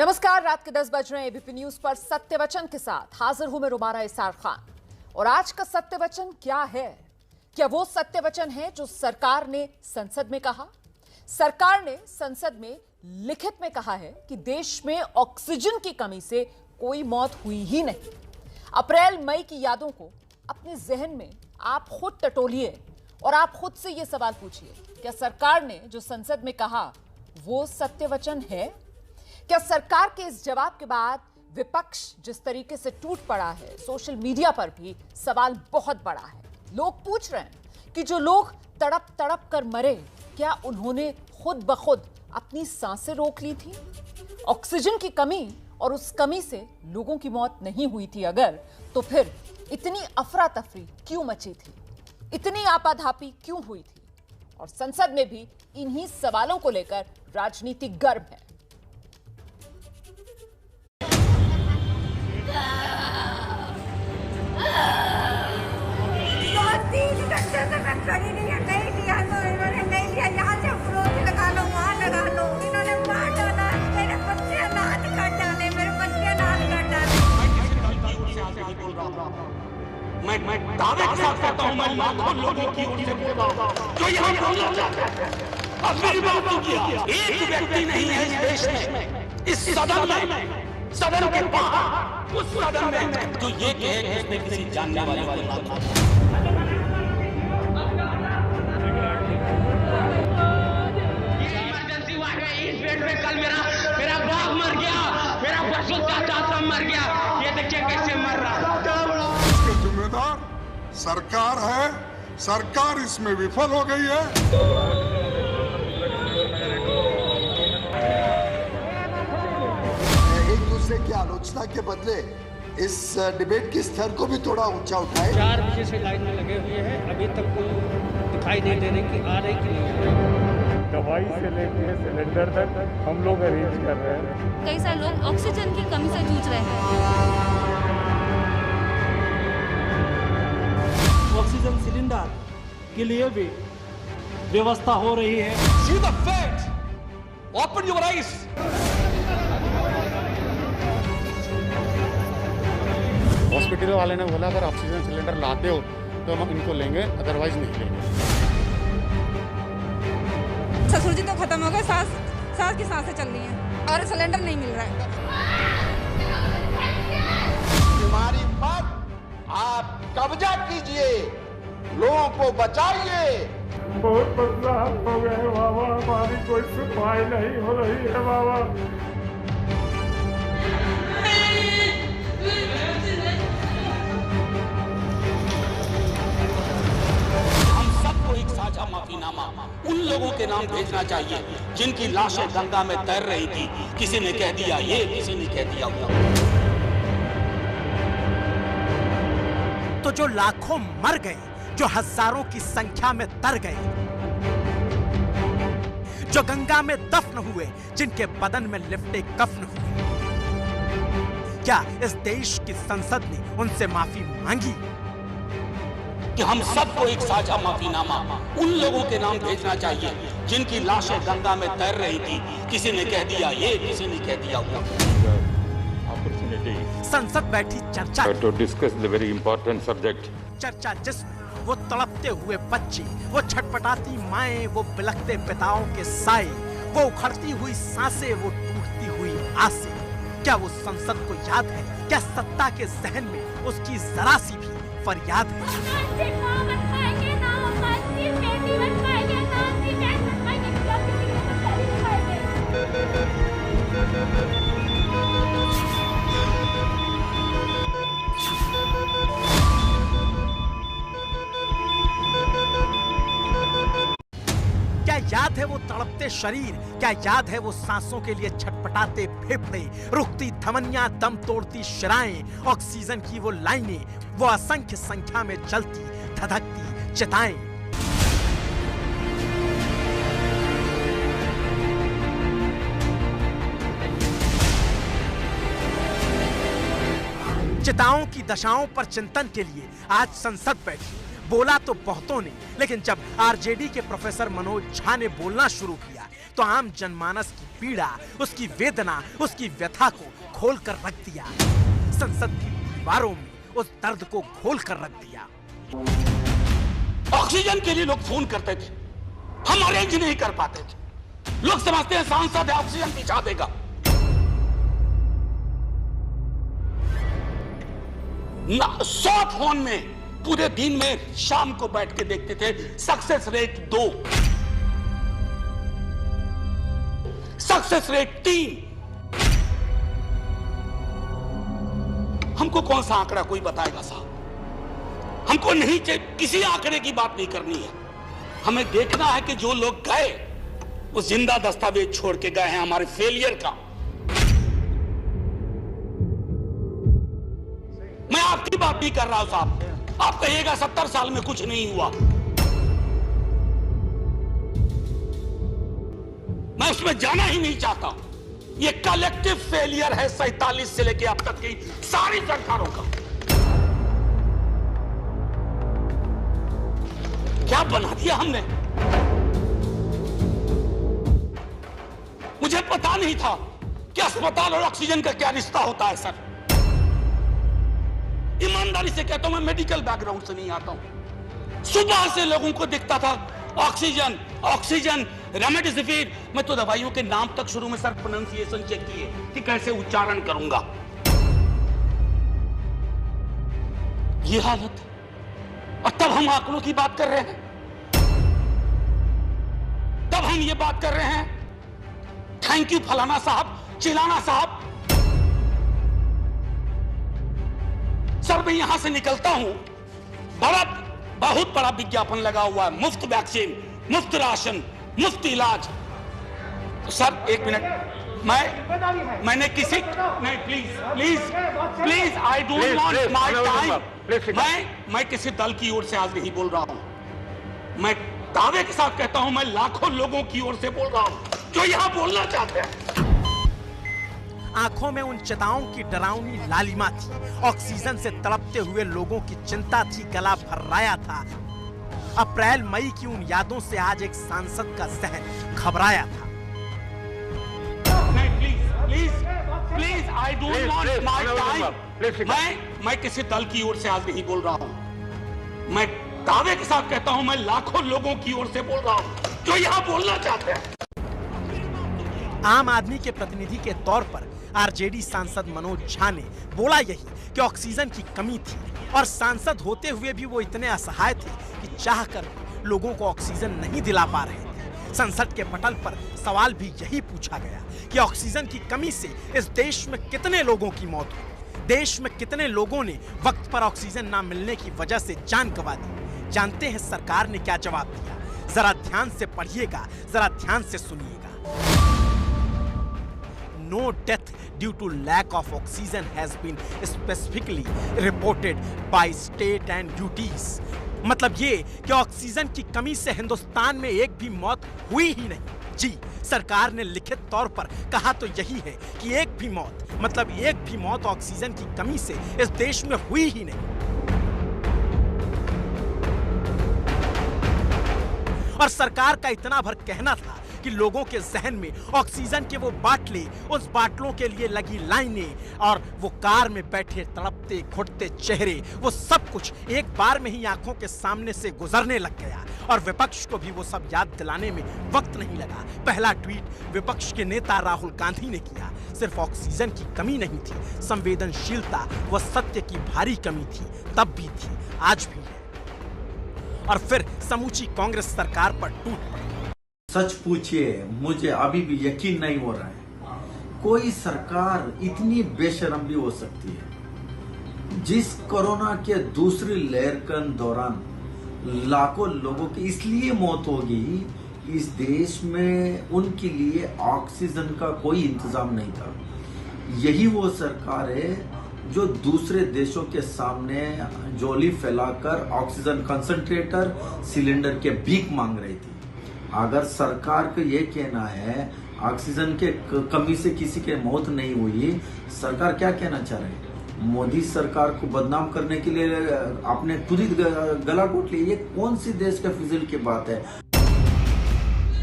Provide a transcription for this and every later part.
नमस्कार, रात के 10 बज रहे हैं। एबीपी न्यूज पर सत्य वचन के साथ हाजिर हूं मैं रुमारा इसार खान। और आज का सत्य वचन क्या है? क्या वो सत्य वचन है जो सरकार ने संसद में कहा? सरकार ने संसद में लिखित में कहा है कि देश में ऑक्सीजन की कमी से कोई मौत हुई ही नहीं। अप्रैल मई की यादों को अपने जहन में आप खुद टटोलिए और आप खुद से यह सवाल पूछिए, क्या सरकार ने जो संसद में कहा वो सत्य वचन है? क्या सरकार के इस जवाब के बाद विपक्ष जिस तरीके से टूट पड़ा है, सोशल मीडिया पर भी सवाल बहुत बड़ा है। लोग पूछ रहे हैं कि जो लोग तड़प तड़प कर मरे, क्या उन्होंने खुद ब खुद अपनी सांसें रोक ली थी? ऑक्सीजन की कमी और उस कमी से लोगों की मौत नहीं हुई थी अगर, तो फिर इतनी अफरा तफरी क्यों मची थी? इतनी आपाधापी क्यों हुई थी? और संसद में भी इन्हीं सवालों को लेकर राजनीतिक गर्म है। मैं दावे के साथ कहता हूं, मैं लाखों लोगों की ओर से बोल रहा हूं जो यहां बोलना चाहते हैं। अब मेरी बात तो किया, एक व्यक्ति नहीं है इस देश में, इस सदन में, सदन के बाहर, उस सदन में जो ये कहे कि उसने किसी जानने वाले को मारा। इमरजेंसी वार्ड में इस बेड में कल मेरा बाप मर गया, मेरा बच्चों चाचा मर गया। ये देखिए कैसे मर रहा है। जिम्मेदार सरकार है, सरकार इसमें विफल हो गई है। एक दूसरे की आलोचना के बदले इस डिबेट के स्तर को भी थोड़ा ऊंचा उठाए। 4 बजे से लाइन में लगे हुए हैं, अभी तक कोई दिखाई नहीं दे रही कि आ रही कि नहीं। दवाई से लेकर सिलेंडर तक हम लोग अरेंज कर रहे हैं। कई सारे लोग ऑक्सीजन की कमी से जूझ रहे हैं। ऑक्सीजन सिलेंडर के लिए भी व्यवस्था हो रही है। See the facts. Open your eyes. Hospital वाले ने बोला अगर ऑक्सीजन सिलेंडर लाते हो तो हम इनको लेंगे, अदरवाइज नहीं लेंगे। ससुर जी तो खत्म हो गए, सास की सांसें चल रही हैं और सिलेंडर नहीं मिल रहा है। बीमारी पर आप कब्जा कीजिए, लोगों को बचाइए। बहुत बदलाव हो गए बाबा, हमारी कोई सुनवाई नहीं हो रही है बाबा। हम सबको एक साझा माफीनामा उन लोगों के नाम भेजना चाहिए जिनकी लाशें गंगा में तैर रही थी। किसी ने कह दिया ये, किसी ने कह दिया वो। तो जो लाखों मर गए, जो हजारों की संख्या में तर गए, जो गंगा में दफन हुए, जिनके बदन में लिपटे कफन हुए, क्या इस देश की संसद ने उनसे माफी मांगी? कि हम सबको एक साझा माफीनामा उन लोगों के नाम भेजना चाहिए जिनकी लाशें गंगा में तैर रही थी। किसी ने कह दिया ये, किसी ने कह दिया वो। संसद बैठी चर्चा to discuss the very important subject. चर्चा जिसमें वो तड़पते हुए बच्चे, वो छटपटाती माएं, वो बिलखते पिताओं के साए, वो उखड़ती हुई सांसें, वो टूटती हुई आसें। क्या वो संसद को याद है? क्या सत्ता के जहन में उसकी जरा सी भी फरियाद है? क्या याद है वो तड़पते शरीर? क्या याद है वो सांसों के लिए छटपटाते फेफड़े, रुकती धमनियां, दम तोड़ती शिराएं, ऑक्सीजन की वो लाइनें, वो असंख्य संख्या में जलती धधकती चिताएं? चिताओं की दशाओं पर चिंतन के लिए आज संसद बैठी। बोला तो बहुतों ने, लेकिन जब आरजेडी के प्रोफेसर मनोज झा ने बोलना शुरू किया तो तो आम जनमानस की पीड़ा, उसकी वेदना, उसकी व्यथा को खोल कर रख दिया। संसद की दीवारों में उस दर्द को खोल कर रख दिया। ऑक्सीजन के लिए लोग फोन करते थे, हम अरेंज नहीं कर पाते थे। लोग समझते हैं सांसद है, ऑक्सीजन पहुंचा देगा। ना 100 फोन में पूरे दिन में शाम को बैठ के देखते थे, सक्सेस रेट 2, सक्सेस रेट 3। हमको कौन सा आंकड़ा कोई बताएगा साहब? हमको नहीं चाहिए, किसी आंकड़े की बात नहीं करनी है। हमें देखना है कि जो लोग गए वो जिंदा दस्तावेज छोड़ के गए हैं हमारे फेलियर का। मैं आपकी बात नहीं कर रहा हूं साहब। आप कहिएगा 70 साल में कुछ नहीं हुआ, मैं उसमें जाना ही नहीं चाहता। ये कलेक्टिव फेलियर है 47 से लेकर अब तक की सारी सरकारों का। क्या बना दिया हमने? मुझे पता नहीं था कि अस्पताल और ऑक्सीजन का क्या रिश्ता होता है सर। ईमानदारी से कहता हूं, मैं मेडिकल बैकग्राउंड से नहीं आता हूं। सुबह से लोगों को दिखता था ऑक्सीजन ऑक्सीजन, रेमडेसिविर। मैं तो दवाइयों के नाम तक शुरू में सर प्रोनाउंसिएशन चेक किए कि कैसे उच्चारण करूंगा। ये हालत, और तब हम आंकड़ों की बात कर रहे हैं, तब हम ये बात कर रहे हैं थैंक यू फलाना साहब, चिलाना साहब। सर मैं यहां से निकलता हूं, बहुत बड़ा विज्ञापन लगा हुआ है, मुफ्त वैक्सीन, मुफ्त राशन, मुफ्त इलाज। तो सर एक मिनट, मैंने किसी नहीं, please I don't want my time. मैं किसी दल की ओर से आज नहीं बोल रहा हूं, मैं दावे के साथ कहता हूं, मैं लाखों लोगों की ओर से बोल रहा हूं जो यहां बोलना चाहते हैं। आंखों में उन चिताओं की डरावनी लालिमा थी, ऑक्सीजन से तड़पते हुए लोगों की चिंता थी, गला भर्राया था। अप्रैल मई की उन यादों से आज एक सांसद का जहन घबराया था। Please I don't want my time. मैं किसी दल की ओर से आज नहीं बोल रहा हूं, मैं दावे के साथ कहता हूं, मैं लाखों लोगों की ओर से बोल रहा हूं जो यहां बोलना चाहते हैं। आम आदमी के प्रतिनिधि के तौर पर आरजेडी सांसद मनोज झा ने बोला यही कि ऑक्सीजन की कमी थी, और सांसद होते हुए भी वो इतने असहाय थे कि चाहकर लोगों को ऑक्सीजन नहीं दिला पा रहे थे। संसद के पटल पर सवाल भी यही पूछा गया कि ऑक्सीजन की कमी से इस देश में कितने लोगों की मौत हुई, देश में कितने लोगों ने वक्त पर ऑक्सीजन ना मिलने की वजह से जान गंवा दी। जानते हैं सरकार ने क्या जवाब दिया? जरा ध्यान से पढ़िएगा, जरा ध्यान से सुनिएगा। No death due to lack of oxygen has been specifically reported by state and UTs. मतलब ये कि ऑक्सीजन की कमी से हिंदुस्तान में एक भी मौत हुई ही नहीं। जी, सरकार ने लिखित तौर पर कहा तो यही है कि एक भी मौत, मतलब एक भी मौत ऑक्सीजन की कमी से इस देश में हुई ही नहीं। और सरकार का इतना भर कहना था कि लोगों के जहन में ऑक्सीजन के वो बाटले, उस बाटलों के लिए लगी लाइनें और वो कार में बैठे तड़पते घुटते चेहरे, वो सब कुछ एक बार में ही आंखों के सामने से गुजरने लग गया। और विपक्ष को भी वो सब याद दिलाने में वक्त नहीं लगा। पहला ट्वीट विपक्ष के नेता राहुल गांधी ने किया। सिर्फ ऑक्सीजन की कमी नहीं थी, संवेदनशीलता व सत्य की भारी कमी थी, तब भी थी, आज भी है। और फिर समूची कांग्रेस सरकार पर टूट पड़ी। सच पूछिए, मुझे अभी भी यकीन नहीं हो रहा है कोई सरकार इतनी बेशरम भी हो सकती है। जिस कोरोना के दूसरी लहर के दौरान लाखों लोगों की इसलिए मौत होगी, इस देश में उनके लिए ऑक्सीजन का कोई इंतजाम नहीं था। यही वो सरकार है जो दूसरे देशों के सामने झोली फैलाकर ऑक्सीजन कंसंट्रेटर, सिलेंडर के भीख मांग रही थी। अगर सरकार को ये कहना है ऑक्सीजन के कमी से किसी के मौत नहीं हुई, सरकार क्या कहना चाह रही है? मोदी सरकार को बदनाम करने के लिए आपने खुद ही गला घोट लिया। ये कौन सी देश का फिजूल की बात है?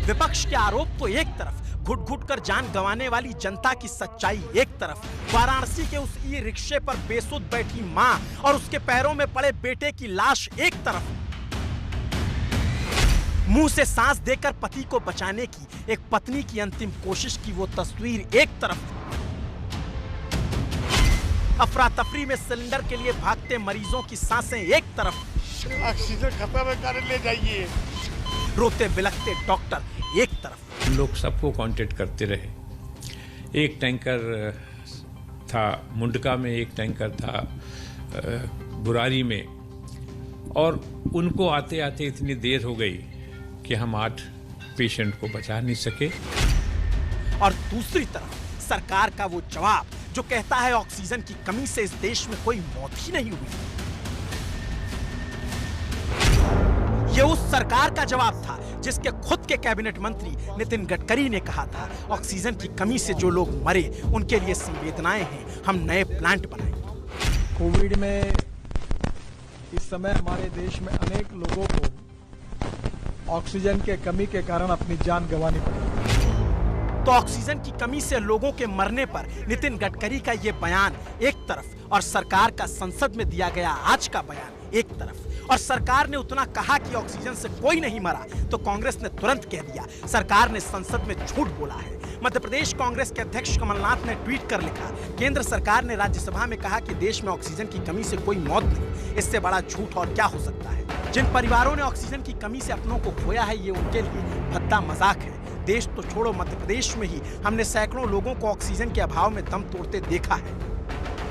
विपक्ष के आरोप तो एक तरफ, घुट घुट कर जान गंवाने वाली जनता की सच्चाई एक तरफ, वाराणसी के उस ई रिक्शे पर बेसुध बैठी मां और उसके पैरों में पड़े बेटे की लाश एक तरफ, मुंह से सांस देकर पति को बचाने की एक पत्नी की अंतिम कोशिश की वो तस्वीर एक तरफ, अफरा तफरी में सिलेंडर के लिए भागते मरीजों की सांसें एक तरफ, ऑक्सीजन खत्म कर ले जाइए, रोते बिलखते डॉक्टर एक तरफ। हम लोग सबको कांटेक्ट करते रहे। एक टैंकर था मुंडका में, एक टैंकर था बुरारी में, और उनको आते आते इतनी देर हो गई कि हम 8 पेशेंट को बचा नहीं सके। और दूसरी तरफ सरकार का वो जवाब जो कहता है ऑक्सीजन की कमी से इस देश में कोई मौत ही नहीं हुई। ये उस सरकार का जवाब था जिसके खुद के कैबिनेट मंत्री नितिन गडकरी ने कहा था, ऑक्सीजन की कमी से जो लोग मरे उनके लिए संवेदनाएं हैं, हम नए प्लांट बनाएंगे। कोविड में इस समय हमारे देश में अनेक लोगों को ऑक्सीजन के कमी के कारण अपनी जान गंवानी पड़ी। तो ऑक्सीजन की कमी से लोगों के मरने पर नितिन गडकरी का ये बयान एक तरफ और सरकार का संसद में दिया गया आज का बयान एक तरफ। और सरकार ने उतना कहा कि ऑक्सीजन से कोई नहीं मरा, तो कांग्रेस ने तुरंत कह दिया सरकार ने संसद में झूठ बोला है। मध्य प्रदेश कांग्रेस के अध्यक्ष कमलनाथ ने ट्वीट कर लिखा, केंद्र सरकार ने राज्यसभा में कहा कि देश में ऑक्सीजन की कमी से कोई मौत नहीं, इससे बड़ा झूठ और क्या हो सकता है। जिन परिवारों ने ऑक्सीजन की कमी से अपनों को खोया है, ये उनके लिए भद्दा मजाक है। देश तो छोड़ो, मध्य प्रदेश में ही हमने सैकड़ों लोगों को ऑक्सीजन के अभाव में दम तोड़ते देखा है।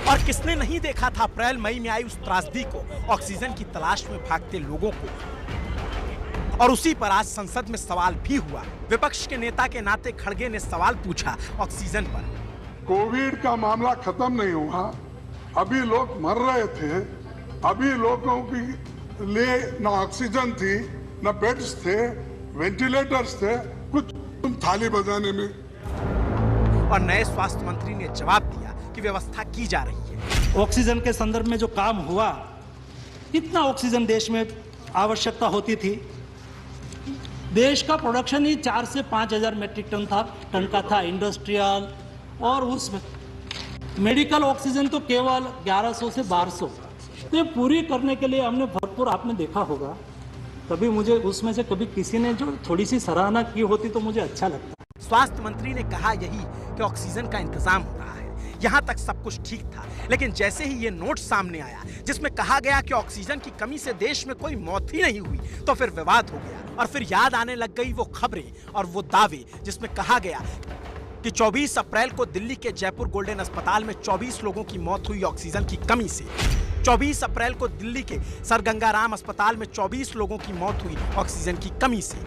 और किसने नहीं देखा था अप्रैल मई में आई उस त्रासदी को, ऑक्सीजन की तलाश में भागते लोगों को। और उसी पर आज संसद में सवाल भी हुआ। विपक्ष के नेता के नाते खड़गे ने सवाल पूछा ऑक्सीजन पर। कोविड का मामला खत्म नहीं हुआ, अभी लोग मर रहे थे, अभी लोगों के लिए न ऑक्सीजन थी, न बेड्स थे, वेंटिलेटर्स थे, कुछ थाली बजाने में। और नए स्वास्थ्य मंत्री ने जवाब दिया कि व्यवस्था की जा रही है। ऑक्सीजन के संदर्भ में जो काम हुआ, इतना ऑक्सीजन देश में आवश्यकता होती थी। देश का प्रोडक्शन ही 4 से 5 हजार मेट्रिक टन का था इंडस्ट्रियल, और उस मेडिकल ऑक्सीजन तो केवल 1100 से 1200। तो ये पूरी करने के लिए हमने भरपूर, आपने देखा होगा, कभी मुझे उसमें से कभी किसी ने जो थोड़ी सी सराहना की होती तो मुझे अच्छा लगता। स्वास्थ्य मंत्री ने कहा यही कि ऑक्सीजन का इंतजाम हो रहा है, यहाँ तक सब कुछ ठीक था। लेकिन जैसे ही ये नोट सामने आया जिसमें कहा गया कि ऑक्सीजन की कमी से देश में कोई मौत ही नहीं हुई, तो फिर विवाद हो गया। और फिर याद आने लग गई वो खबरें और वो दावे जिसमें कहा गया कि 24 अप्रैल को दिल्ली के जयपुर गोल्डन अस्पताल में 24 लोगों की मौत हुई ऑक्सीजन की कमी से। 24 अप्रैल को दिल्ली के सर गंगाराम अस्पताल में 24 लोगों की मौत हुई ऑक्सीजन की कमी से।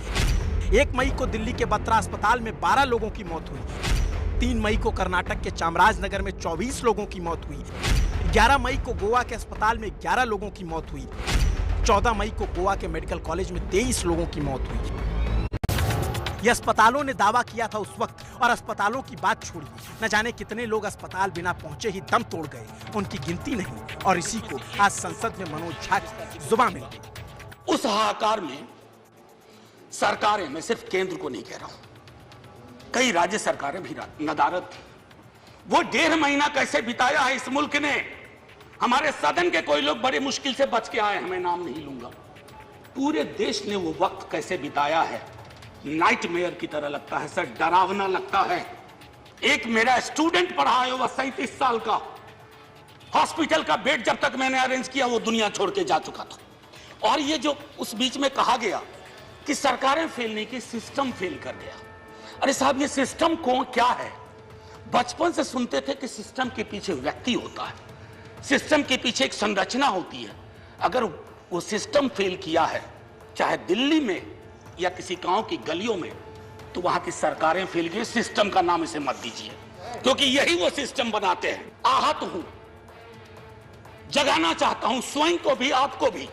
1 मई को दिल्ली के बत्रा अस्पताल में 12 लोगों की मौत हुई। 3 मई को कर्नाटक के चामराजनगर में 24 लोगों की मौत हुई। 11 मई को गोवा के अस्पताल में 11 लोगों की मौत हुई। 14 मई को गोवा के मेडिकल कॉलेज में 23 लोगों की मौत हुई। ये अस्पतालों ने दावा किया था उस वक्त, और अस्पतालों की बात छोड़िए, न जाने कितने लोग अस्पताल बिना पहुंचे ही दम तोड़ गए, उनकी गिनती नहीं। और इसी को आज संसद में मनोज झा की जुबान मिल गई। उस हाहाकार में सरकारें, मैं सिर्फ केंद्र को नहीं कह रहा हूं, कई राज्य सरकारें भी नदारद थी। वो 1.5 महीना कैसे बिताया है इस मुल्क ने। हमारे सदन के कोई लोग बड़ी मुश्किल से बच के आए, मैं नाम नहीं लूंगा। पूरे देश ने वो वक्त कैसे बिताया है, नाइटमेयर की तरह लगता है सर, डरावना लगता है। एक मेरा स्टूडेंट पढ़ा है, वो 37 साल का, हॉस्पिटल का बेड जब तक मैंने अरेंज किया वो दुनिया छोड़ के जा चुका था। और ये जो उस बीच में कहा गया कि सरकारें फेल नहीं की, सिस्टम फेल कर गया। अरे साहब, ये सिस्टम कौन क्या है? बचपन से सुनते थे कि सिस्टम के पीछे व्यक्ति होता है, सिस्टम के पीछे एक संरचना होती है। अगर वो सिस्टम फेल किया है, चाहे दिल्ली में या किसी गांव की गलियों में, तो वहां की सरकारें फेल की। सिस्टम का नाम इसे मत दीजिए, क्योंकि यही वो सिस्टम बनाते हैं। आहत हूं, जगाना चाहता हूं स्वयं को भी, आपको भी,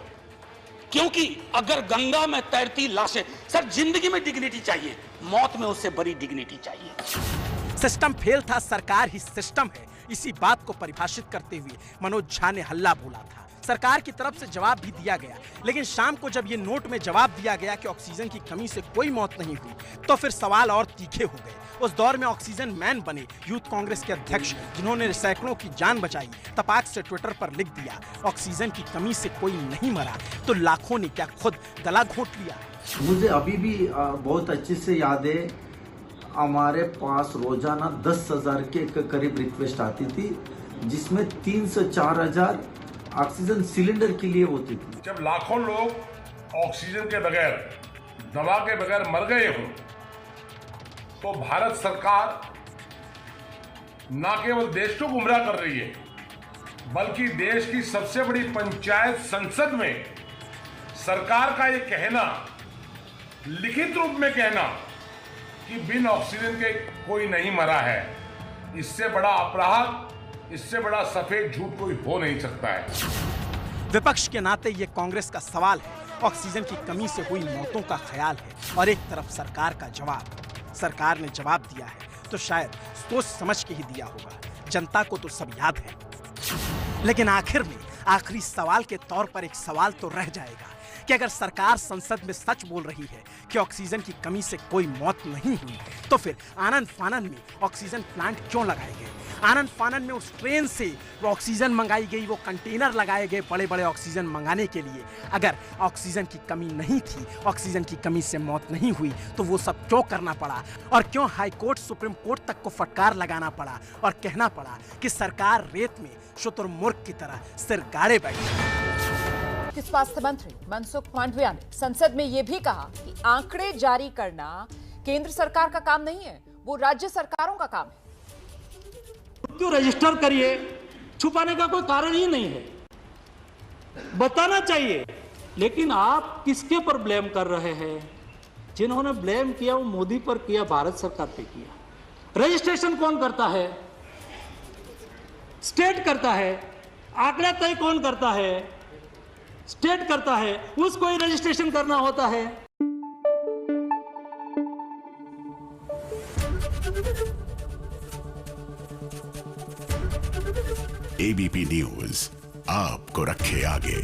क्योंकि अगर गंगा में तैरती लाशें, सर जिंदगी में डिग्निटी चाहिए, मौत में उससे बड़ी डिग्निटी चाहिए। सिस्टम फेल था, सरकार ही सिस्टम है, इसी बात को परिभाषित करते हुए मनोज झा ने हल्ला बोला था। सरकार की तरफ से जवाब भी दिया गया, लेकिन शाम को जब ये नोट में जवाब दिया गया कि ऑक्सीजन की कमी से कोई मौत नहीं हुई, तो फिर सवाल और तीखे हो गए। उस दौर में ऑक्सीजन मैन बने यूथ कांग्रेस के अध्यक्ष, जिन्होंने सैकड़ों की जान बचाई, तपाक से ट्विटर पर लिख दिया ऑक्सीजन की कमी से कोई नहीं मरा, तो लाखों ने क्या खुद गला घोंट लिया। मुझे अभी भी बहुत अच्छे से याद है, हमारे पास रोजाना 10,000 के करीब रिक्वेस्ट आती थी, जिसमें 3 से 4,000 ऑक्सीजन सिलेंडर के लिए होती थी। जब लाखों लोग ऑक्सीजन के बगैर, दवा के बगैर मर गए हों, तो भारत सरकार न केवल देश को गुमराह कर रही है, बल्कि देश की सबसे बड़ी पंचायत संसद में सरकार का ये कहना, लिखित रूप में कहना कि बिन ऑक्सीजन के कोई नहीं मरा है, इससे बड़ा अपराध, इससे बड़ा सफेद झूठ कोई हो नहीं सकता है। विपक्ष के नाते ये कांग्रेस का सवाल है, ऑक्सीजन की कमी से हुई मौतों का ख्याल है, और एक तरफ सरकार का जवाब। सरकार ने जवाब दिया है तो शायद सोच समझ के ही दिया होगा, जनता को तो सब याद है। लेकिन आखिर में आखिरी सवाल के तौर पर एक सवाल तो रह जाएगा कि अगर सरकार संसद में सच बोल रही है कि ऑक्सीजन की कमी से कोई मौत नहीं हुई, तो फिर आनंद फानन में ऑक्सीजन प्लांट क्यों लगाए गए? आनंद फानन में उस ट्रेन से वो ऑक्सीजन मंगाई गई, वो कंटेनर लगाए गए बड़े बड़े ऑक्सीजन मंगाने के लिए। अगर ऑक्सीजन की कमी नहीं थी, ऑक्सीजन की कमी से मौत नहीं हुई, तो वो सब क्यों करना पड़ा? और क्यों हाई कोर्ट, सुप्रीम कोर्ट तक को फटकार लगाना पड़ा और कहना पड़ा कि सरकार रेत में शुतुरमुर्ग की तरह सिर गाड़े बैठी? स्वास्थ्य मंत्री मनसुख मांडविया ने संसद में यह भी कहा कि आंकड़े जारी करना केंद्र सरकार का काम नहीं है, वो राज्य सरकारों का काम है। क्यों रजिस्टर करिए, छुपाने का कोई कारण ही नहीं है, बताना चाहिए। लेकिन आप किसके पर ब्लेम कर रहे हैं? जिन्होंने ब्लेम किया वो मोदी पर किया, भारत सरकार पे किया। रजिस्ट्रेशन कौन करता है? स्टेट करता है। आंकड़ा तय कौन करता है? स्टेट करता है। उसको ही रजिस्ट्रेशन करना होता है। एबीपी न्यूज आपको रखे आगे।